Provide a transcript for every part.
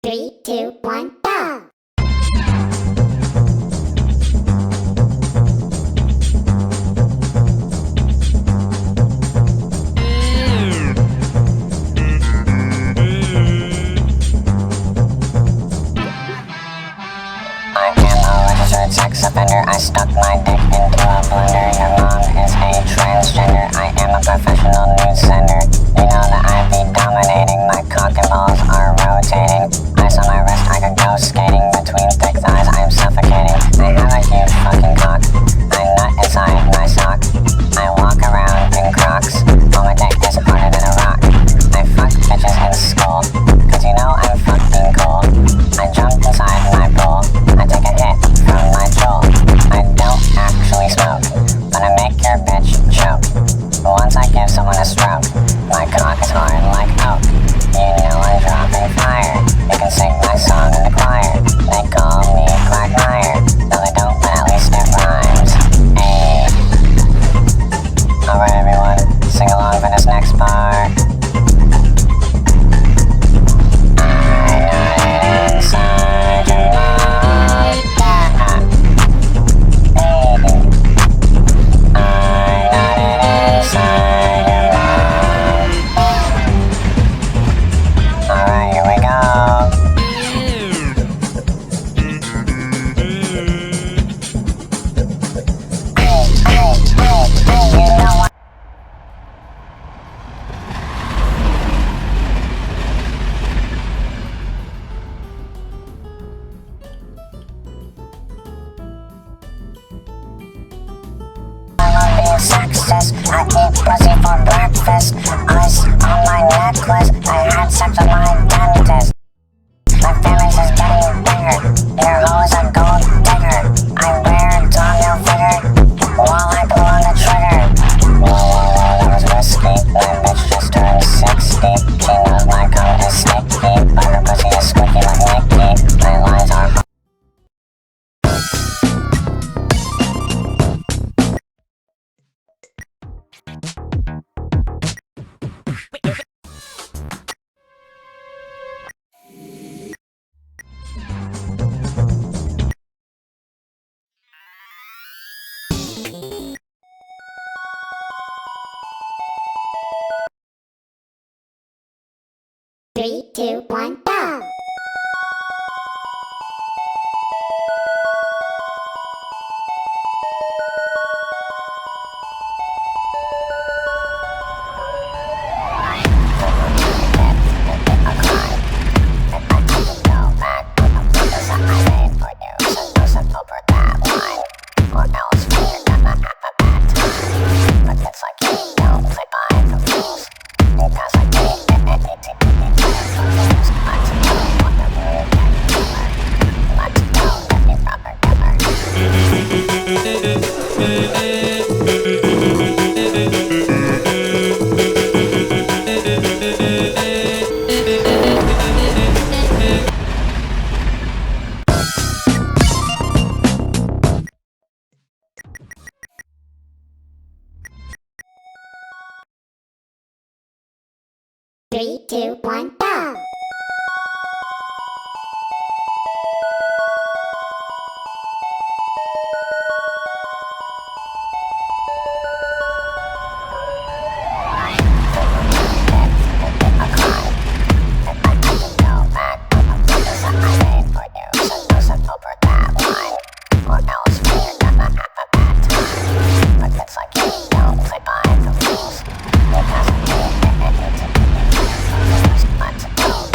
Three, two, one, go! I am a registered sex offender. I stuck my dick into a blender. Your mom is a transgender. I am a professional news sender. You know that I be dominating. My cock and balls are rotating. Ice on my wrist, I could go skating. Between thick thighs, I'm suffocating. I have a huge fucking cock. I nut inside my sock. I walk around in Crocs. Oh, my dick is harder than a rock. I fuck bitches in school, cause you know I'm fucking cool. I jump inside my pool. I take a hit from my Joel. I don't actually smoke, but I make your bitch choke. Once I give someone a stroke, my cock is hard like oak. You know I'm dropping fire. You can sing my song in the choir. They call me Quagmire, though they don't, but at least it rhymes. Ayy. Alright everyone, sing along for this next part. Inside your mouth, yeah. I got it inside your mouth. Alright, here we go. You know what? Sexist, I eat pussy for breakfast. Ice on my necklace. I had sex with my dentist. My family's is getting bigger. Your hoe is a gold digger. I wear doggo figure while I pull on the trigger. Whoa, that was risky. My bitch just turned 60. She knows my cum is sticky, but her pussy is squeaky like Mickey. My lines are hard. 3, 2, 1, go! Three, two, one, go! Let's go.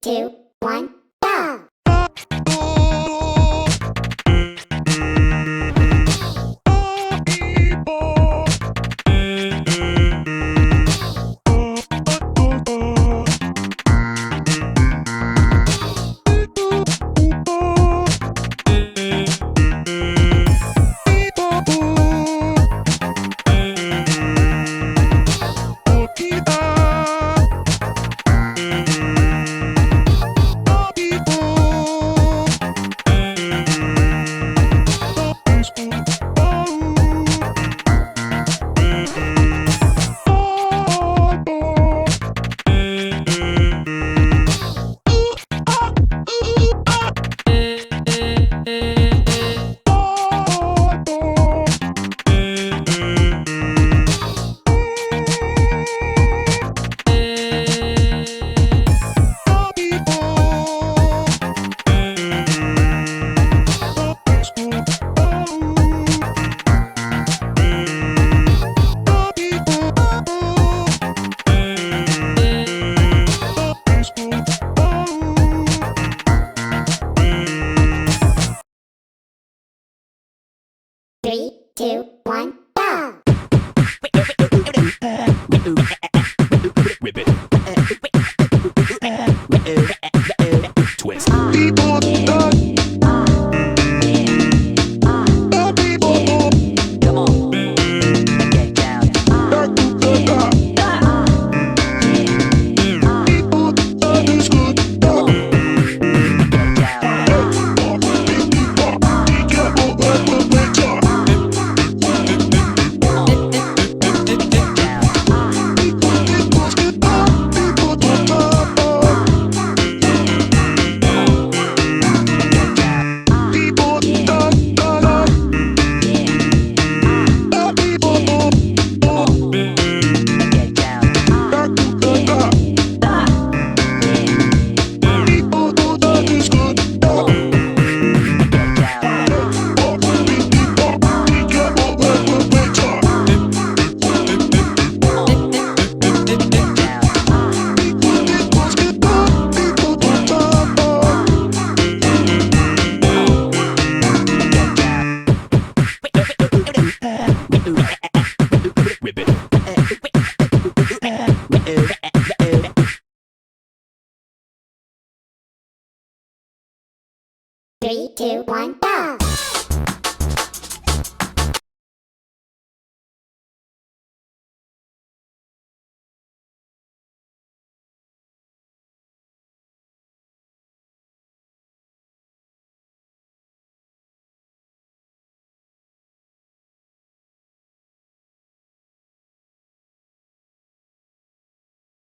2, 1, go! Three, two, one, go! Twist. People duck. Come on. Get down. People duck is good. Come on. Get down. Three, two, one, go!